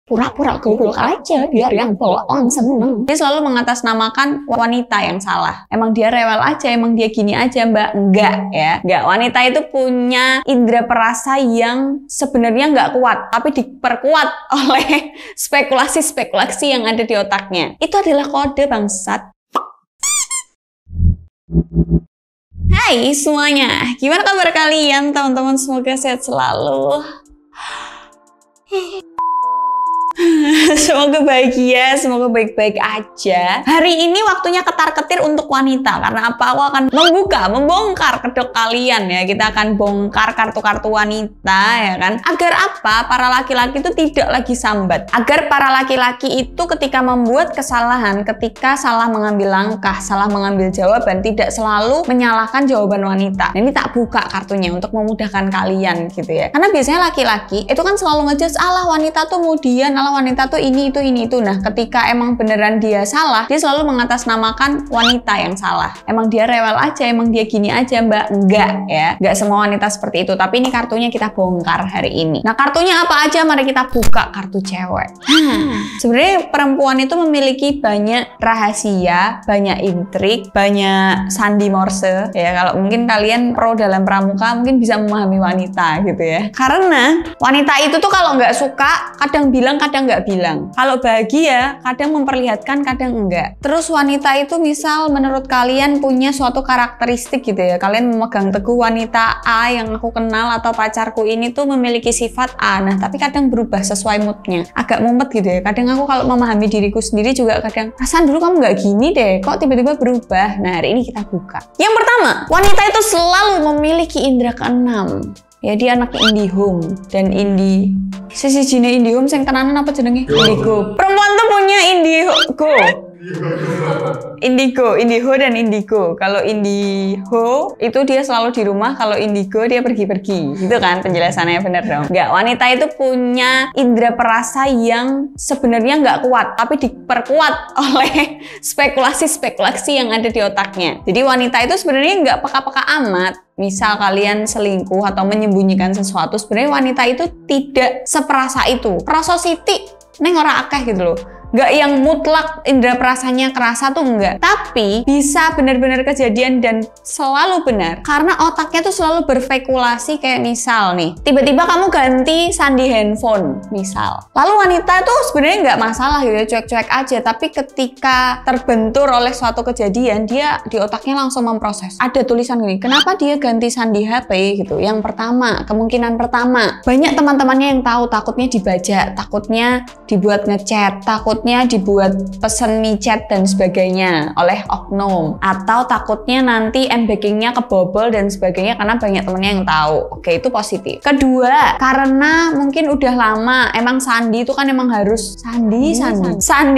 pura-pura goblok aja biar yang bohong seneng. Dia selalu mengatasnamakan wanita yang salah. Emang dia rewel aja, emang dia gini aja mbak. Enggak ya, enggak. Wanita itu punya indera perasa yang sebenarnya nggak kuat, tapi diperkuat oleh spekulasi-spekulasi yang ada di otaknya. Itu adalah kode bangsat. Hai semuanya, gimana kabar kalian teman-teman? Semoga sehat selalu. Semoga bahagia, semoga baik-baik aja. Hari ini waktunya ketar-ketir untuk wanita. Karena apa? Aku akan membongkar kedok kalian ya. Kita akan bongkar kartu-kartu wanita ya kan. Agar apa? Para laki-laki itu tidak lagi sambat. Agar para laki-laki itu ketika membuat kesalahan, ketika salah mengambil langkah, salah mengambil jawaban, tidak selalu menyalahkan jawaban wanita. Nah, ini tak buka kartunya untuk memudahkan kalian gitu ya. Karena biasanya laki-laki itu kan selalu ngejudge, alah wanita tuh kemudian, alah wanita tuh ini itu. Nah, ketika emang beneran dia salah, dia selalu mengatasnamakan wanita yang salah. Emang dia rewel aja, emang dia gini aja mbak. Enggak ya, enggak semua wanita seperti itu. Tapi ini kartunya kita bongkar hari ini. Nah, kartunya apa aja? Mari kita buka kartu cewek. Sebenarnya perempuan itu memiliki banyak rahasia, banyak intrik, banyak sandi morse ya. Kalau mungkin kalian pro dalam pramuka mungkin bisa memahami wanita gitu ya. Karena wanita itu tuh kalau nggak suka kadang bilang, kadang nggak bilang. Kalau bahagia, kadang memperlihatkan, kadang enggak. Terus wanita itu misal menurut kalian punya suatu karakteristik gitu ya. Kalian memegang teguh wanita A yang aku kenal atau pacarku ini tuh memiliki sifat A. Nah, tapi kadang berubah sesuai moodnya. Agak mumet gitu ya. Kadang aku kalau memahami diriku sendiri juga kadang, perasaan dulu kamu nggak gini deh, kok tiba-tiba berubah. Nah, hari ini kita buka. Yang pertama, wanita itu selalu memiliki indera keenam. Ya, dia anak IndiHome dan sisi jine IndiHome sing tenanan apa jenenge? Indigo. Perempuan tuh punya Indigo dan Indigo. Kalau Indigo itu dia selalu di rumah, kalau Indigo dia pergi-pergi. Gitu kan penjelasannya, bener dong? Enggak, wanita itu punya indera perasa yang sebenarnya nggak kuat, tapi diperkuat oleh spekulasi-spekulasi yang ada di otaknya. Jadi wanita itu sebenarnya nggak peka-peka amat. Misal kalian selingkuh atau menyembunyikan sesuatu, sebenarnya wanita itu tidak seperasa itu. Rasa siti neng ora akeh gitu loh. Nggak yang mutlak indera perasanya kerasa tuh enggak. Tapi bisa benar-benar kejadian dan selalu benar. Karena otaknya tuh selalu berspekulasi kayak misal nih. Tiba-tiba kamu ganti sandi handphone misal. Lalu wanita tuh sebenarnya nggak masalah gitu ya, cuek-cuek aja. Tapi ketika terbentur oleh suatu kejadian, dia di otaknya langsung memproses. Ada tulisan gini, kenapa dia ganti sandi HP gitu. Yang pertama, kemungkinan pertama. Banyak teman-temannya yang tahu, takutnya dibajak, takutnya dibuat ngechat, takutnya dibuat pesen micet dan sebagainya oleh oknum, atau takutnya nanti backingnya kebobol dan sebagainya karena banyak temennya yang tahu. Oke, itu positif. Kedua, karena mungkin udah lama emang sandi itu kan emang harus sandi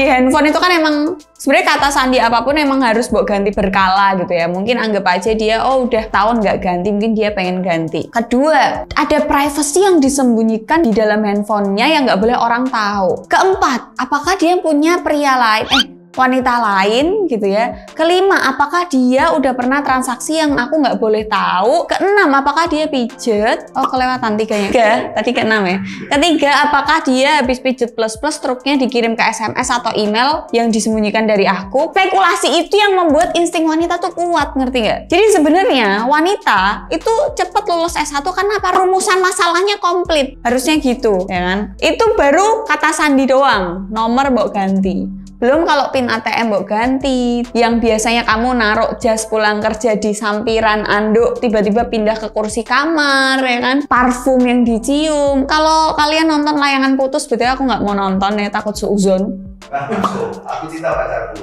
handphone itu kan emang sebenarnya kata sandi apapun emang harus buat ganti berkala gitu ya. Mungkin anggap aja dia udah tahun nggak ganti, mungkin dia pengen ganti. Kedua, ada privacy yang disembunyikan di dalam handphonenya yang nggak boleh orang tahu. Keempat, apakah dia punya pria lain, wanita lain gitu ya. Kelima, apakah dia udah pernah transaksi yang aku nggak boleh tahu. Keenam, apakah dia pijet? Oh, kelewatan tiganya. Tadi keenam ya. Ketiga, apakah dia habis pijet plus truknya dikirim ke SMS atau email yang disembunyikan dari aku. Spekulasi itu yang membuat insting wanita tuh kuat, ngerti nggak? Jadi sebenarnya wanita itu cepet lulus S1 karena apa? Rumusan masalahnya komplit. Harusnya gitu, ya kan? Itu baru kata sandi doang. Nomor mau ganti. Belum kalau pin ATM mau ganti, yang biasanya kamu naruh jas pulang kerja di sampiran anduk, tiba-tiba pindah ke kursi kamar, ya kan? Parfum yang dicium. Kalau kalian nonton Layangan Putus, betul aku nggak mau nonton ya, takut suuzon. Aku cinta pacarku.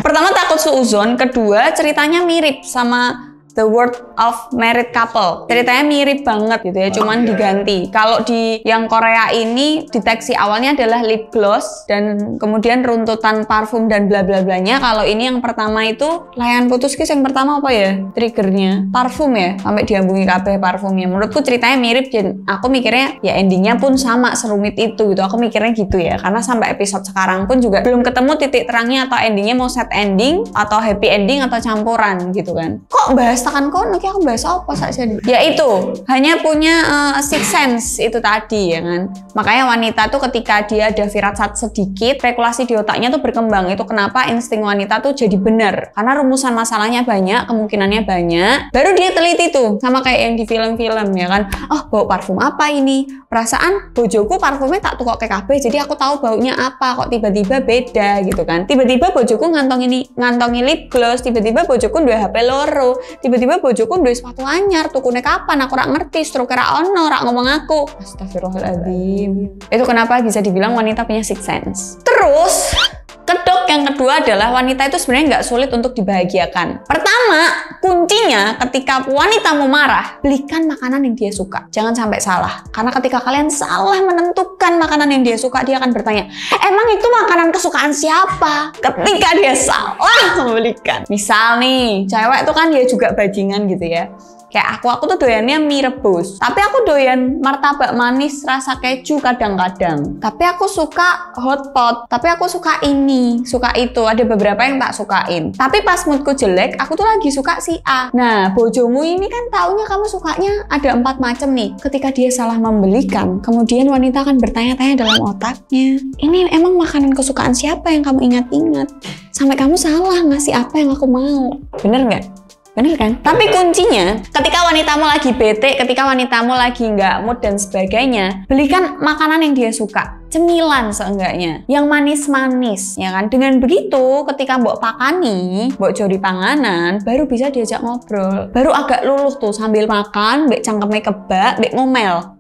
Pertama takut suuzon, kedua ceritanya mirip sama The World of Married Couple. Ceritanya mirip banget gitu ya, cuman diganti. Kalau di yang Korea ini deteksi awalnya adalah lip gloss dan kemudian runtutan parfum dan bla bla blanya. Kalau ini yang pertama itu Layangan Putus guys, yang pertama apa ya? Triggernya parfum ya, sampai diambungi kabeh parfumnya. Menurutku ceritanya mirip dan aku mikirnya ya endingnya pun sama serumit itu gitu. Aku mikirnya gitu ya, karena sampai episode sekarang pun juga belum ketemu titik terangnya atau endingnya mau sad ending atau happy ending atau campuran gitu kan. Kok bahas tekan kono ki aku bahas apa saja. Ya itu, hanya punya sixth sense itu tadi ya kan. Makanya wanita tuh ketika dia ada firasat sedikit, spekulasi di otaknya tuh berkembang. Itu kenapa insting wanita tuh jadi benar. Karena rumusan masalahnya banyak, kemungkinannya banyak. Baru dia teliti tuh, sama kayak yang di film-film ya kan. Oh, bau parfum apa ini? Perasaan bojoku parfumnya tak tukok ke KB, jadi aku tahu baunya apa, kok tiba-tiba beda gitu kan. Tiba-tiba bojoku ngantongi lip gloss, tiba-tiba bojoku duwe HP loro, tiba-tiba bojoku duwe sepatu anyar, tukune kapan aku rak ngerti, stroke ra ono, rak ngomong aku. Astagfirullahaladzim. Itu kenapa bisa dibilang wanita punya sixth sense. Terus kedok yang kedua adalah wanita itu sebenarnya nggak sulit untuk dibahagiakan. Pertama, kuncinya ketika wanita mau marah, belikan makanan yang dia suka. Jangan sampai salah. Karena ketika kalian salah menentukan makanan yang dia suka, dia akan bertanya, emang itu makanan kesukaan siapa? Ketika dia salah membelikan. Misal nih, cewek tuh kan dia juga bajingan gitu ya. Kayak aku tuh doyannya mie rebus. Tapi aku doyan martabak manis rasa keju kadang-kadang. Tapi aku suka hot pot. Tapi aku suka ini, suka itu. Ada beberapa yang tak sukain. Tapi pas moodku jelek, aku tuh lagi suka si A. Nah, bojomu ini kan taunya kamu sukanya ada 4 macam nih. Ketika dia salah membelikan, kemudian wanita akan bertanya-tanya dalam otaknya. Ini emang makanan kesukaan siapa yang kamu ingat-ingat? Sampai kamu salah ngasih apa yang aku mau. Bener nggak? Bener kan? Tapi kuncinya, ketika wanitamu lagi bete, ketika wanitamu lagi nggak mood dan sebagainya, belikan makanan yang dia suka. Cemilan seenggaknya, yang manis-manis, ya kan? Dengan begitu, ketika mbok pakani, mbok jori panganan, baru bisa diajak ngobrol. Baru agak luluh tuh sambil makan, mbek cangkeme kebak, mbek ngomel.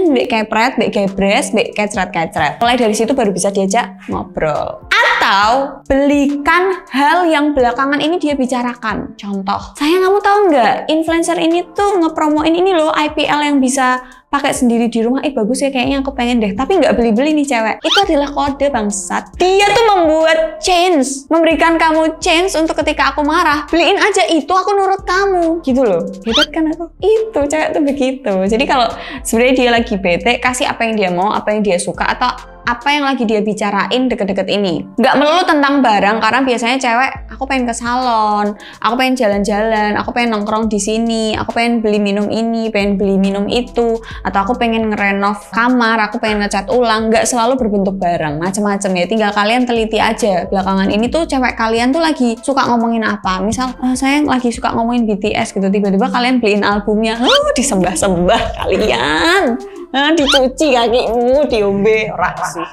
Mbek kepret, mbek gebres, mbek kecret-kecret. Mulai dari situ baru bisa diajak ngobrol. Atau belikan hal yang belakangan ini dia bicarakan. Contoh, sayang kamu tahu nggak, influencer ini tuh ngepromoin ini loh IPL yang bisa pakai sendiri di rumah. Bagus ya, kayaknya aku pengen deh. Tapi nggak beli-beli nih cewek. Itu adalah kode bangsat. Dia tuh membuat change, memberikan kamu change untuk ketika aku marah, beliin aja itu, aku nurut kamu. Gitu loh. Hebat kan aku? Itu cewek tuh begitu. Jadi kalau sebenarnya dia lagi bete, kasih apa yang dia mau, apa yang dia suka, atau apa yang lagi dia bicarain deket-deket ini. Nggak melulu tentang barang, karena biasanya cewek, aku pengen ke salon, aku pengen jalan-jalan, aku pengen nongkrong di sini, aku pengen beli minum ini, pengen beli minum itu, atau aku pengen ngerenov kamar, aku pengen ngecat ulang. Nggak selalu berbentuk barang, macam-macam ya. Tinggal kalian teliti aja. Belakangan ini tuh cewek kalian tuh lagi suka ngomongin apa. Misal, saya lagi suka ngomongin BTS gitu, tiba-tiba kalian beliin albumnya, disembah-sembah kalian. Dicuci kakimu, diombe ora sih.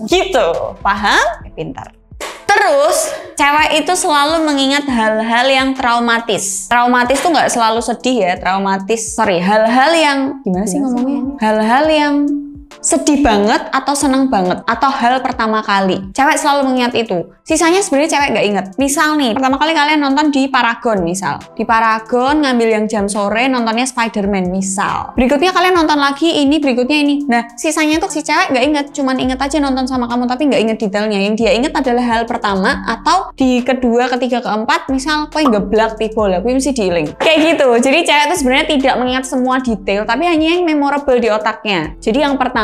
Gitu, paham? Pintar. Terus, cewek itu selalu mengingat hal-hal yang traumatis. Traumatis tuh nggak selalu sedih ya, traumatis. Sorry, hal-hal yang gimana sih ngomongnya? Hal-hal yang sedih banget atau seneng banget atau hal pertama kali. Cewek selalu mengingat itu. Sisanya sebenarnya cewek nggak inget. Misal nih, pertama kali kalian nonton di Paragon misal. Di Paragon ngambil yang jam sore, nontonnya Spider-Man misal. Berikutnya kalian nonton lagi ini, berikutnya ini. Nah, sisanya tuh si cewek nggak inget. Cuman inget aja nonton sama kamu tapi nggak inget detailnya. Yang dia inget adalah hal pertama atau di kedua, ketiga, keempat. Misal, kok ngeblak tiba lah, gue mesti diiling. Kayak gitu. Jadi cewek tuh sebenarnya tidak mengingat semua detail, tapi hanya yang memorable di otaknya. Jadi yang pertama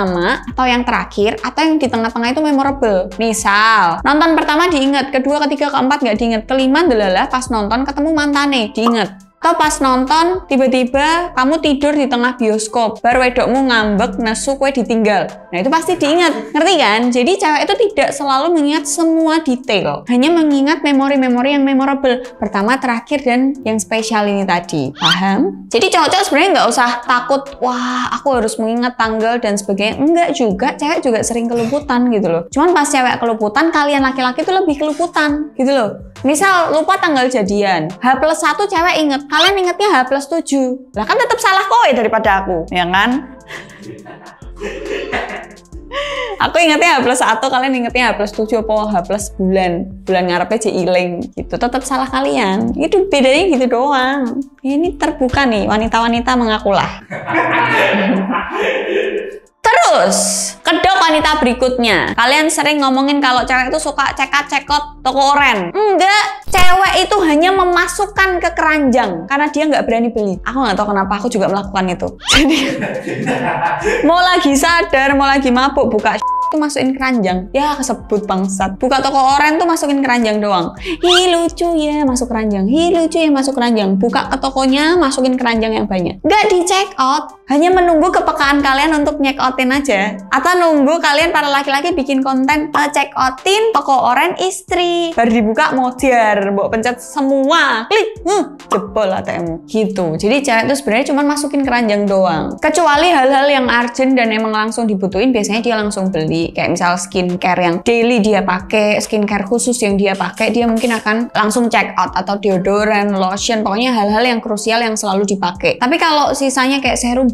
atau yang terakhir atau yang di tengah-tengah itu memorable. Misal, nonton pertama diinget, kedua, ketiga, keempat nggak diinget, kelima adalah pas nonton ketemu mantane diinget. Atau pas nonton, tiba-tiba kamu tidur di tengah bioskop, baru wedokmu ngambek, nesu, kue ditinggal. Nah itu pasti diingat, ngerti kan? Jadi cewek itu tidak selalu mengingat semua detail, hanya mengingat memori-memori yang memorable. Pertama, terakhir, dan yang spesial ini tadi. Paham? Jadi cowok-cowok sebenarnya nggak usah takut, wah aku harus mengingat tanggal dan sebagainya. Enggak juga, cewek juga sering keluputan gitu loh. Cuman pas cewek keluputan, kalian laki-laki tuh lebih keluputan gitu loh. Misal lupa tanggal jadian, H+1 cewek inget, kalian ingetnya H+7. Lah kan tetap salah kowe daripada aku, ya kan? Aku ingetnya H+1, kalian ingetnya H+7 apa H+bulan. Bulan ngarepnya iling gitu. Tetap salah kalian. Itu bedanya gitu doang. Ini terbuka nih, wanita-wanita mengakulah. Terus, kedok wanita berikutnya. Kalian sering ngomongin kalau cewek itu suka cekat-cekot toko oren. Enggak, cewek itu hanya memasukkan ke keranjang karena dia nggak berani beli. Aku nggak tahu kenapa, aku juga melakukan itu. Jadi, mau lagi sadar, mau lagi mabuk, buka tuh masukin keranjang. Ya kesebut bangsat. Buka toko oren tuh masukin keranjang doang. Hi lucu ya masuk keranjang. Hi lucu ya masuk keranjang. Buka ke tokonya masukin keranjang yang banyak. Nggak di check out. Hanya menunggu kepekaan kalian untuk check outin aja. Atau nunggu kalian para laki-laki bikin konten check outin toko oren istri. Baru dibuka mojar. Mbok pencet semua. Klik. Jebol ATM. Gitu. Jadi cewek tuh sebenarnya cuma masukin keranjang doang. Kecuali hal-hal yang urgent dan emang langsung dibutuhin, biasanya dia langsung beli. Kayak misal skincare yang daily dia pakai, skincare khusus yang dia pakai, dia mungkin akan langsung check out. Atau deodoran, lotion, pokoknya hal-hal yang krusial yang selalu dipakai. Tapi kalau sisanya kayak serum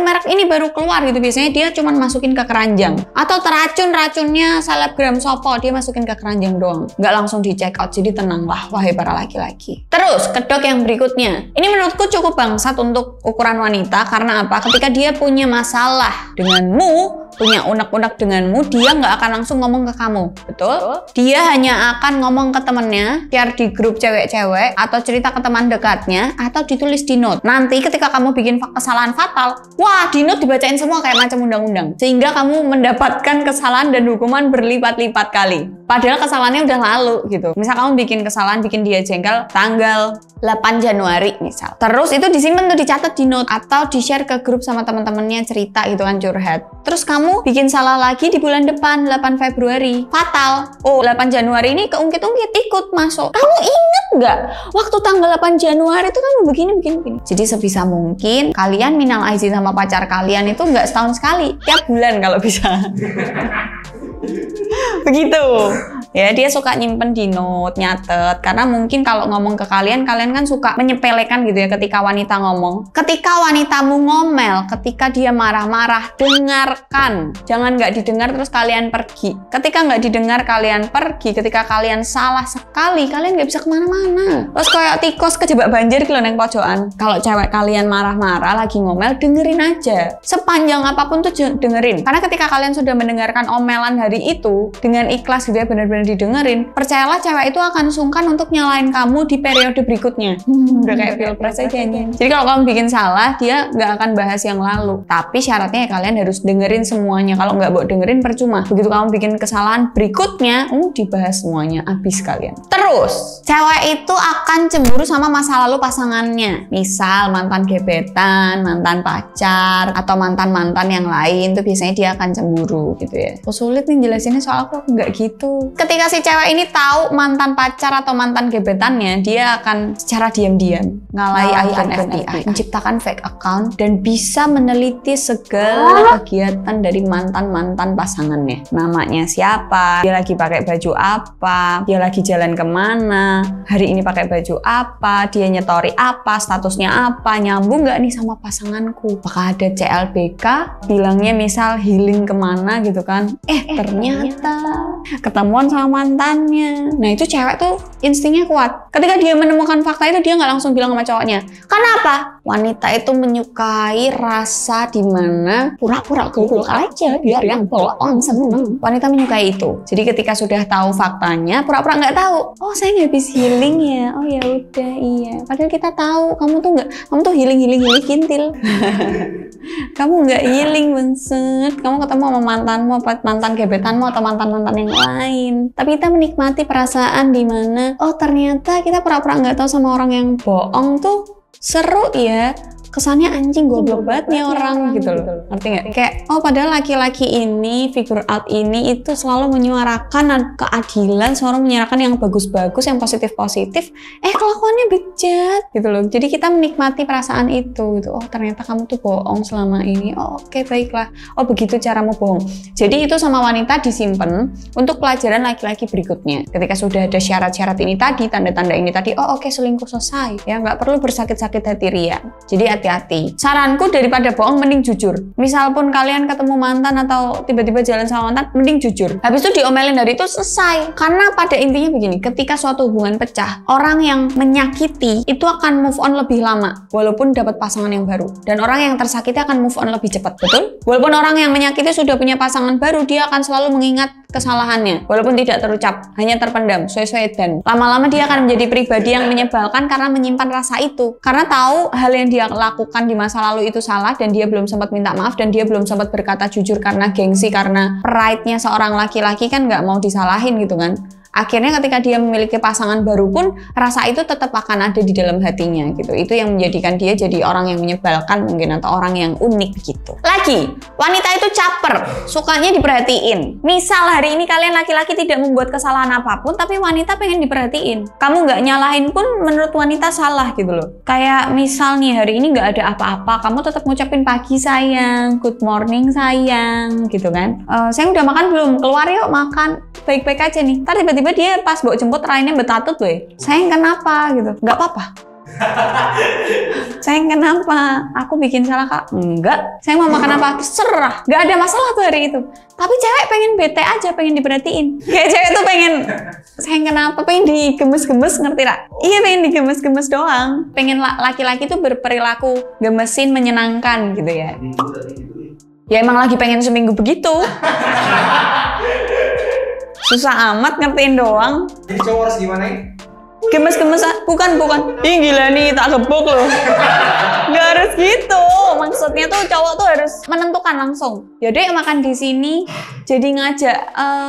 merek ini baru keluar gitu, biasanya dia cuma masukin ke keranjang. Atau racunnya selebgram sopo, dia masukin ke keranjang doang, nggak langsung di check out. Jadi tenanglah wahai para laki-laki. Terus kedok yang berikutnya, ini menurutku cukup bangsat untuk ukuran wanita. Karena apa? Ketika dia punya masalah denganmu, punya unek-unek denganmu, dia nggak akan langsung ngomong ke kamu. Betul? Dia hanya akan ngomong ke temennya, share di grup cewek-cewek, atau cerita ke teman dekatnya, atau ditulis di note. Nanti ketika kamu bikin kesalahan fatal, wah di note dibacain semua kayak macam undang-undang. Sehingga kamu mendapatkan kesalahan dan hukuman berlipat-lipat kali. Padahal kesalahannya udah lalu gitu. Misal kamu bikin kesalahan, bikin dia jengkel tanggal 8 Januari misal. Terus itu disimpan tuh, dicatat di note. Atau di-share ke grup sama teman-temannya, cerita gitu kan, curhat. Terus kamu bikin salah lagi di bulan depan, 8 Februari. Fatal. Oh, 8 Januari ini keungkit-ungkit, ikut masuk. Kamu inget nggak? Waktu tanggal 8 Januari itu kamu begini. Jadi sebisa mungkin kalian minal aizin sama pacar kalian itu nggak setahun sekali. Tiap bulan kalau bisa. Begitu. Ya, dia suka nyimpen di note, nyatet. Karena mungkin kalau ngomong ke kalian kan suka menyepelekan gitu ya ketika wanita ngomong. Ketika wanitamu ngomel, ketika dia marah-marah, dengarkan. Jangan nggak didengar terus kalian pergi. Ketika nggak didengar kalian pergi, ketika kalian salah sekali, kalian nggak bisa kemana-mana. Terus kayak tikus kejebak banjir gitu neng pojokan. Kalau cewek kalian marah-marah lagi ngomel, dengerin aja. Sepanjang apapun tuh dengerin. Karena ketika kalian sudah mendengarkan omelan hari itu dengan ikhlas gitu ya, benar-benar didengerin, percayalah cewek itu akan sungkan untuk nyalain kamu di periode berikutnya. Udah kayak pilpres aja nih. Jadi kalau kamu bikin salah, dia nggak akan bahas yang lalu. Tapi syaratnya ya kalian harus dengerin semuanya. Kalau nggak mau dengerin percuma. Begitu kamu bikin kesalahan berikutnya, dibahas semuanya, habis kalian. Terus, cewek itu akan cemburu sama masa lalu pasangannya. Misal mantan gebetan, mantan pacar, atau mantan-mantan yang lain, tuh biasanya dia akan cemburu gitu ya. Sulit nih jelasinnya soal aku nggak gitu. Ketika si cewek ini tahu mantan pacar atau mantan gebetannya, dia akan secara diam-diam ngalai akun FBI, menciptakan fake account, dan bisa meneliti segala kegiatan dari mantan-mantan pasangannya. Namanya siapa, dia lagi pakai baju apa, dia lagi jalan kemana, hari ini pakai baju apa, dia nyetori apa, statusnya apa, nyambung nggak nih sama pasanganku. Apakah ada CLBK, bilangnya misal healing kemana gitu kan. Ternyata ketemuan sama mantannya. Nah itu cewek tuh instingnya kuat. Ketika dia menemukan fakta itu, dia nggak langsung bilang sama cowoknya. Kenapa? Wanita itu menyukai rasa dimana pura-pura gulung aja biar yang bohong seneng. Wanita menyukai itu. Jadi ketika sudah tahu faktanya, pura-pura nggak tahu. Oh saya nggak habis healing ya. Oh ya udah iya. Padahal kita tahu kamu tuh healing kintil. Kamu nggak healing banget. Kamu ketemu sama mantanmu, mantan gebetanmu, atau mantan-mantan yang lain. Tapi kita menikmati perasaan dimana, oh ternyata kita pura-pura nggak tahu sama orang yang bohong tuh seru ya. Kesannya anjing goblok banget nih orang gitu loh. Ngerti nggak? Kayak oh padahal laki-laki ini, figure out ini itu selalu menyuarakan keadilan, selalu menyuarakan yang bagus-bagus, yang positif-positif. Kelakuannya bejat gitu loh. Jadi kita menikmati perasaan itu gitu. Oh ternyata kamu tuh bohong selama ini. Oh oke, baiklah. Oh begitu caramu bohong. Jadi itu sama wanita disimpan untuk pelajaran laki-laki berikutnya. Ketika sudah ada syarat-syarat ini tadi, tanda-tanda ini tadi, oh oke, selingkuh selesai. Ya nggak perlu bersakit-sakit hati ria. Jadi hati-hati. Saranku daripada bohong mending jujur. Misal pun kalian ketemu mantan atau tiba-tiba jalan sama mantan, mending jujur. Habis itu diomelin dari itu selesai. Karena pada intinya begini, ketika suatu hubungan pecah, orang yang menyakiti itu akan move on lebih lama walaupun dapat pasangan yang baru. Dan orang yang tersakiti akan move on lebih cepat. Betul? Walaupun orang yang menyakiti sudah punya pasangan baru, dia akan selalu mengingat kesalahannya, walaupun tidak terucap, hanya terpendam, dan lama-lama dia akan menjadi pribadi yang menyebalkan karena menyimpan rasa itu. Karena tahu hal yang dia lakukan di masa lalu itu salah dan dia belum sempat minta maaf dan dia belum sempat berkata jujur karena gengsi, karena pride-nya seorang laki-laki kan nggak mau disalahin gitu kan. Akhirnya ketika dia memiliki pasangan baru pun rasa itu tetap akan ada di dalam hatinya gitu. Itu yang menjadikan dia jadi orang yang menyebalkan mungkin, atau orang yang unik gitu. Lagi, wanita itu caper, sukanya diperhatiin. Misal hari ini kalian laki-laki tidak membuat kesalahan apapun, tapi wanita pengen diperhatiin. Kamu nggak nyalahin pun menurut wanita salah gitu loh. Kayak misal nih hari ini nggak ada apa-apa, kamu tetap ngucapin pagi sayang, good morning sayang gitu kan. Sayang udah makan belum? Keluar yuk makan. Baik-baik aja nih. Ntar tiba-tiba dia pas bawa jemput lainnya betatut weh. Sayang kenapa gitu? Nggak apa-apa. Sayang kenapa? Aku bikin salah kak? Enggak. Sayang mau makan apa? Terserah. Nggak ada masalah tuh hari itu. Tapi cewek pengen bete aja, pengen diperhatiin. Kayak cewek tuh pengen, sayang kenapa? Pengen digemes-gemes, ngerti gak? Iya pengen digemes-gemes doang. Pengen laki-laki tuh berperilaku gemesin, menyenangkan gitu ya. Ya emang lagi pengen seminggu begitu. Susah amat ngertiin doang. Jadi cowok harus gimana ya? Gemes-gemes, bukan. Ih gila nih, tak gebuk loh. Nggak harus gitu. Maksudnya tuh cowok tuh harus menentukan langsung. Yaudah makan di sini, jadi ngajak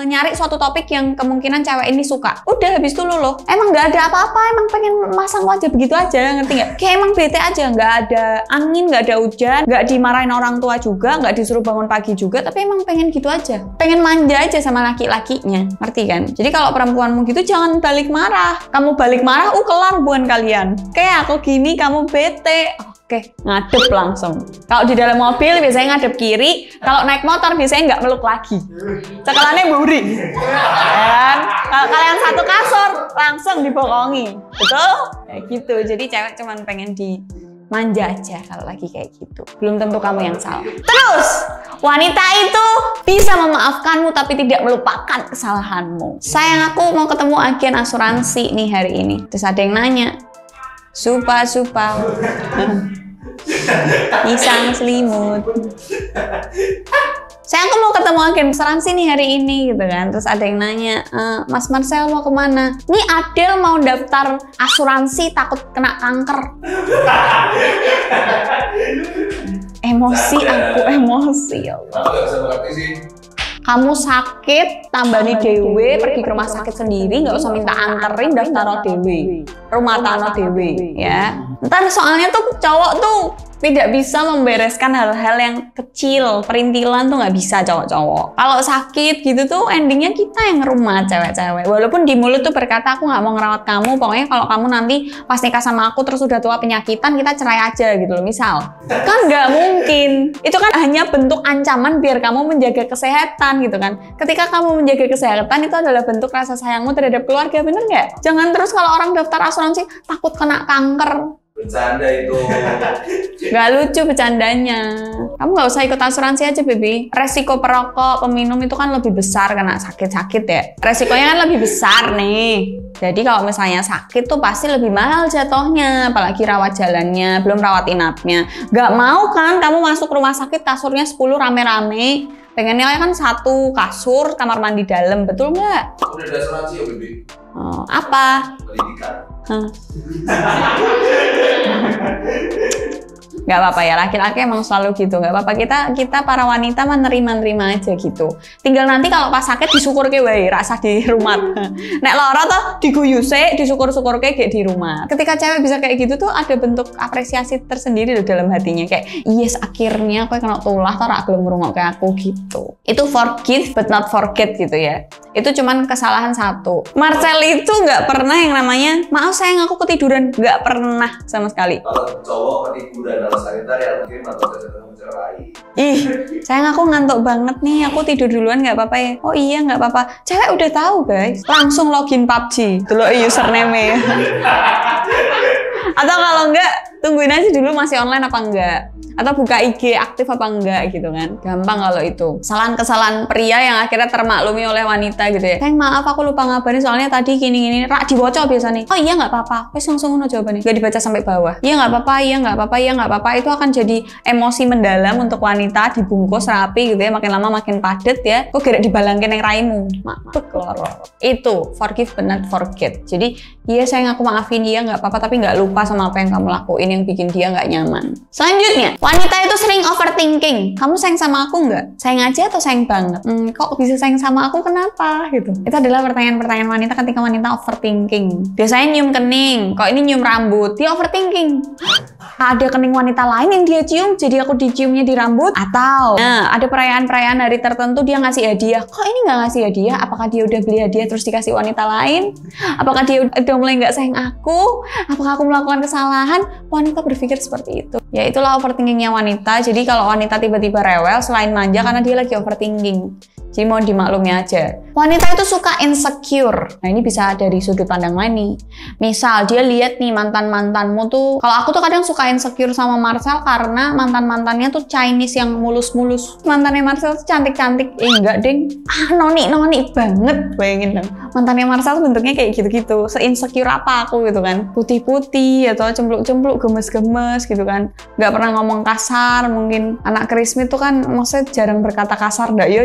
nyari suatu topik yang kemungkinan cewek ini suka. Udah habis itu loh. Emang nggak ada apa-apa, emang pengen masang wajah begitu aja, ngerti nggak? Kayak emang bete aja, nggak ada angin, nggak ada hujan, nggak dimarahin orang tua juga, nggak disuruh bangun pagi juga, tapi emang pengen gitu aja. Pengen manja aja sama laki-lakinya, ngerti kan? Jadi kalau perempuanmu gitu jangan balik marah. Kamu balik marah, kelar hubungan kalian. Kayak aku gini, kamu bete. Oke, ngadep langsung. Kalau di dalam mobil biasanya ngadep kiri, kalau naik motor biasanya nggak meluk lagi. Cekelannya buri. Dan kalau kalian satu kasur, langsung dibokongi. Betul? Kayak gitu. Jadi cewek cuman pengen dimanja aja kalau lagi kayak gitu. Belum tentu kamu yang salah. Terus, wanita itu bisa memaafkanmu tapi tidak melupakan kesalahanmu. Sayang, aku mau ketemu agen asuransi nih hari ini. Terus ada yang nanya, supa. Pisang selimut. Sayang, aku mau ketemu agen asuransi nih hari ini gitu kan. Terus ada yang nanya, Mas Marcel mau kemana? Nih Adel mau daftar asuransi takut kena kanker. Emosi aku, emosi ya Allah. Aku nggak bisa mengerti sih. Kamu sakit, tambani dewe, pergi ke rumah sakit sendiri, nggak usah minta anterin, daftar dewe, rumah tano dewe, ya. Ntar soalnya tuh cowok tuh tidak bisa membereskan hal-hal yang kecil, perintilan tuh nggak bisa cowok-cowok. Kalau sakit gitu tuh endingnya kita yang ngerumah cewek-cewek. Walaupun di mulut tuh berkata aku nggak mau ngerawat kamu, pokoknya kalau kamu nanti pas nikah sama aku terus udah tua penyakitan kita cerai aja gitu loh misal. Kan nggak mungkin. Itu kan hanya bentuk ancaman biar kamu menjaga kesehatan gitu kan. Ketika kamu menjaga kesehatan itu adalah bentuk rasa sayangmu terhadap keluarga, bener nggak? Jangan terus kalau orang daftar asuransi takut kena kanker. Bercanda itu. Gak lucu bercandanya. Kamu gak usah ikut asuransi aja, baby. Resiko perokok, peminum itu kan lebih besar kena sakit-sakit ya. Resikonya kan lebih besar nih. Jadi kalau misalnya sakit tuh pasti lebih mahal jatuhnya. Apalagi rawat jalannya, belum rawat inapnya. Gak mau kan kamu masuk rumah sakit kasurnya 10 rame-rame. Pengennya kan satu kasur, kamar mandi dalam, betul nggak? Udah ada asuransi ya, Bibi? Apa? Pendidikan. Gak apa-apa ya, laki-laki emang selalu gitu. Gak apa-apa, kita para wanita menerima aja gitu. Tinggal nanti kalau pas sakit disyukur ke wae, rasa di rumah. Nek lara tuh diguyuse, disyukur-syukur kayak di rumah. Ketika cewek bisa kayak gitu tuh ada bentuk apresiasi tersendiri loh dalam hatinya. Kayak, yes akhirnya aku kena tulah, tau rak gelem ngrungok kayak aku gitu. Itu forgive but not forget gitu ya. Itu cuman kesalahan satu. Marcel itu nggak pernah yang namanya, maaf sayang aku ketiduran. Nggak pernah sama sekali. Kalau cowok ketiduran dalam sanitari ya mungkin atau ketemu cewek lain. Ih, sayang aku ngantuk banget nih, aku tidur duluan nggak apa-apa ya? Oh iya nggak apa-apa. Cewek udah tahu guys, langsung login PUBG, dulu username-nya. Atau kalau nggak Tungguin aja dulu masih online apa enggak, atau buka IG aktif apa enggak gitu kan. Gampang kalau itu. Kesalahan-kesalahan pria yang akhirnya termaklumi oleh wanita gitu ya. Sayang maaf aku lupa ngabarin soalnya tadi gini-gini. Rak dibaca biasanya. Oh iya nggak apa-apa. Wes langsung ngono jawabannya. Gak dibaca sampai bawah. Iya nggak apa-apa, iya nggak apa-apa, iya nggak apa-apa. Itu akan jadi emosi mendalam untuk wanita, dibungkus rapi gitu ya. Makin lama makin padet ya. Kok gerak dibalangin yang raimu. Itu forgive but not forget. Jadi iya sayang aku maafin, iya nggak apa-apa, tapi nggak lupa sama apa yang kamu lakuin yang bikin dia nggak nyaman. Selanjutnya, wanita itu sering overthinking. Kamu sayang sama aku nggak? Sayang aja atau sayang banget? Kok bisa sayang sama aku, kenapa? Gitu. Itu adalah pertanyaan-pertanyaan wanita ketika wanita overthinking. Biasanya nyium kening, kok ini nyium rambut, dia overthinking. Ada kening wanita lain yang dia cium, jadi aku diciumnya di rambut. Atau, ada perayaan-perayaan hari tertentu dia ngasih hadiah. Kok ini nggak ngasih hadiah? Apakah dia udah beli hadiah terus dikasih wanita lain? Apakah dia udah mulai nggak sayang aku? Apakah aku melakukan kesalahan? Wanita berpikir seperti itu. Ya itulah overthinkingnya wanita. Jadi kalau wanita tiba-tiba rewel, selain manja karena dia lagi overthinking. Jadi mau dimaklumi aja. Wanita itu suka insecure. Nah ini bisa dari sudut pandang lain nih. Misal dia lihat nih mantan-mantanmu tuh. Kalau aku tuh kadang suka insecure sama Marcel karena mantan-mantannya tuh Chinese yang mulus-mulus. Mantannya Marcel tuh cantik-cantik. Enggak deng. Noni banget. Bayangin dong. Mantannya Marcel tuh bentuknya kayak gitu-gitu. Se-insecure apa aku gitu kan. Putih-putih atau cempluk-cempluk, gemes-gemes gitu kan. Nggak pernah ngomong kasar. Mungkin anak Krismi tuh kan maksudnya jarang berkata kasar. Nggak yo.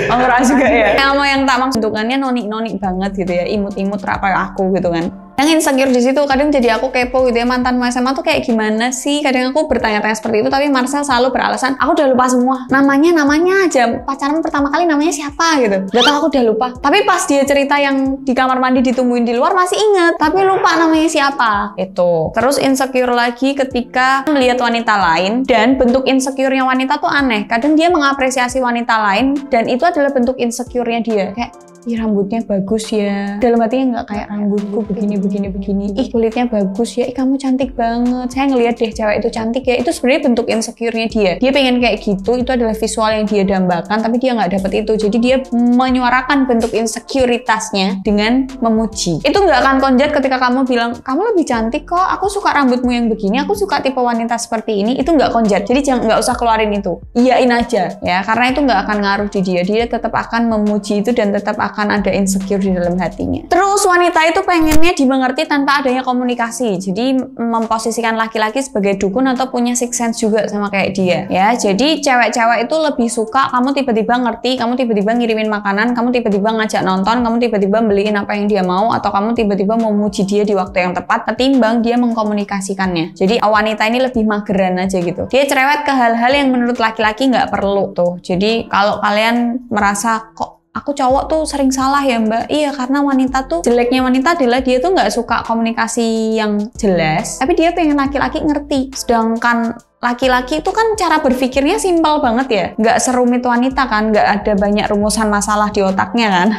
Orang juga ya. Sama yang tak maksud bentukannya noni banget gitu ya, imut-imut kayak aku gitu kan. Yang insecure di situ kadang jadi aku kepo gitu ya, mantan SMA tuh kayak gimana sih? Kadang aku bertanya-tanya seperti itu, tapi Marcel selalu beralasan, aku udah lupa semua. Namanya aja. Pacaran pertama kali namanya siapa gitu. Gak tau, aku udah lupa. Tapi pas dia cerita yang di kamar mandi ditungguin di luar masih inget, tapi lupa namanya siapa. Itu. Terus insecure lagi ketika melihat wanita lain, dan bentuk insecure-nya wanita tuh aneh. Kadang dia mengapresiasi wanita lain dan itu adalah bentuk insecure-nya dia. Kayak, ih rambutnya bagus ya. Dalam hatinya nggak kayak rambutku begini. Ih kulitnya bagus ya. Ih kamu cantik banget. Saya ngelihat deh cewek itu cantik ya. Itu sebenarnya bentuk insecure-nya dia. Dia pengen kayak gitu. Itu adalah visual yang dia dambakan. Tapi dia nggak dapet itu. Jadi dia menyuarakan bentuk insecuritasnya dengan memuji. Itu nggak akan konjat ketika kamu bilang, kamu lebih cantik kok. Aku suka rambutmu yang begini. Aku suka tipe wanita seperti ini. Itu nggak konjat. Jadi nggak usah keluarin itu. Iyain aja ya. Karena itu nggak akan ngaruh di dia. Dia tetap akan memuji itu dan tetap akan ada insecure di dalam hatinya. Terus wanita itu pengennya dimengerti tanpa adanya komunikasi. Jadi memposisikan laki-laki sebagai dukun atau punya sixth sense juga sama kayak dia. Ya, jadi cewek-cewek itu lebih suka kamu tiba-tiba ngerti, kamu tiba-tiba ngirimin makanan, kamu tiba-tiba ngajak nonton, kamu tiba-tiba beliin apa yang dia mau, atau kamu tiba-tiba memuji dia di waktu yang tepat ketimbang dia mengkomunikasikannya. Jadi wanita ini lebih mageran aja gitu. Dia cerewet ke hal-hal yang menurut laki-laki nggak perlu tuh. Jadi kalau kalian merasa kok aku cowok tuh sering salah ya mbak. Iya, karena wanita tuh, jeleknya wanita adalah dia tuh nggak suka komunikasi yang jelas, tapi dia pengen laki-laki ngerti. Sedangkan laki-laki itu kan cara berpikirnya simpel banget ya, nggak serumit wanita kan, nggak ada banyak rumusan masalah di otaknya kan.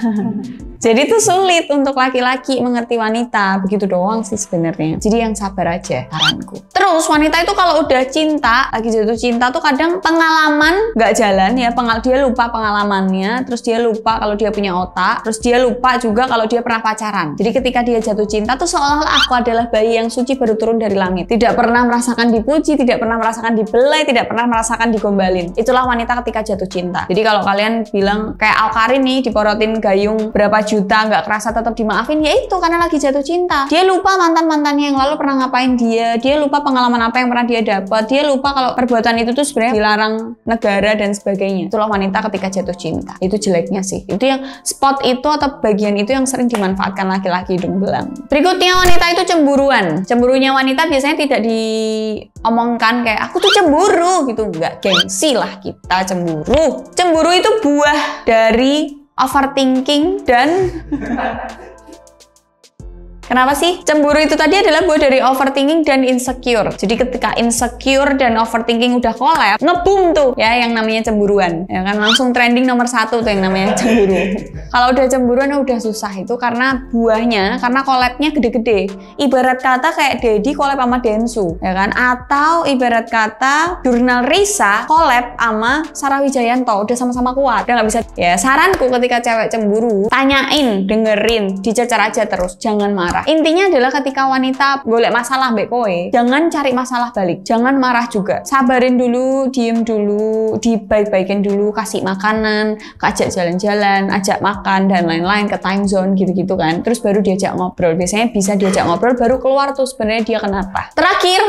Jadi itu sulit untuk laki-laki mengerti wanita, begitu doang sih sebenarnya. Jadi yang sabar aja, saranku. Terus wanita itu kalau udah cinta, lagi jatuh cinta tuh kadang pengalaman nggak jalan ya, dia lupa pengalamannya, terus dia lupa kalau dia punya otak, terus dia lupa juga kalau dia pernah pacaran. Jadi ketika dia jatuh cinta tuh seolah-olah aku adalah bayi yang suci baru turun dari langit. Tidak pernah merasakan dipuji, tidak pernah merasakan dibelai, tidak pernah merasakan digombalin. Itulah wanita ketika jatuh cinta. Jadi kalau kalian bilang kayak Alkarin nih, diporotin gayung berapa juta nggak kerasa tetap dimaafin, ya itu karena lagi jatuh cinta. Dia lupa mantan-mantannya yang lalu pernah ngapain dia lupa pengalaman apa yang pernah dia dapat, dia lupa kalau perbuatan itu tuh sebenarnya dilarang negara dan sebagainya. Itulah wanita ketika jatuh cinta. Itu jeleknya sih. Itu yang spot itu atau bagian itu yang sering dimanfaatkan laki-laki hidung belang. Berikutnya wanita itu cemburuan. Cemburunya wanita biasanya tidak diomongkan kayak aku tuh cemburu gitu, nggak, gengsi lah kita cemburu. Cemburu itu buah dari overthinking dan kenapa sih? Cemburu itu tadi adalah buah dari overthinking dan insecure. Jadi ketika insecure dan overthinking udah collab, ngebum tuh ya yang namanya cemburuan. Ya kan langsung trending nomor 1 tuh yang namanya cemburu. Kalau udah cemburuan udah susah itu karena buahnya, karena collabnya gede-gede. Ibarat kata kayak Dedi collab sama Densu, ya kan? Atau ibarat kata Jurnal Risa collab sama Sarah Wijayanto, udah sama-sama kuat. Udah nggak bisa. Ya saranku ketika cewek cemburu, tanyain, dengerin, dicecer aja terus, jangan marah. marah. Intinya adalah ketika wanita golek masalah mbek kowe, jangan cari masalah balik, jangan marah juga. Sabarin dulu, diem dulu, dibaik-baikin dulu, kasih makanan, ajak jalan-jalan, ajak makan dan lain-lain, ke time zone gitu-gitu kan. Terus baru diajak ngobrol. Biasanya bisa diajak ngobrol baru keluar tuh sebenarnya dia kenapa. Terakhir,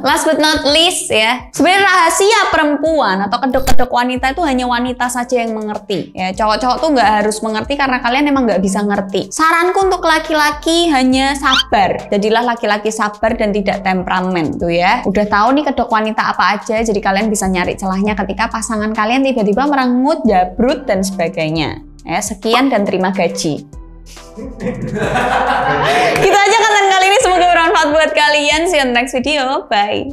last but not least ya, sebenarnya rahasia perempuan atau kedok-kedok wanita itu hanya wanita saja yang mengerti ya. Cowok-cowok tuh nggak harus mengerti karena kalian emang nggak bisa ngerti. Saranku untuk laki-laki hanya sabar. Jadilah laki-laki sabar dan tidak temperamen tuh ya. Udah tahu nih kedok wanita apa aja, jadi kalian bisa nyari celahnya ketika pasangan kalian tiba-tiba merengut, jabrut dan sebagainya. Ya, sekian dan terima gaji. Gitu aja konten kali ini, semoga bermanfaat buat kalian. See you on next video. Bye.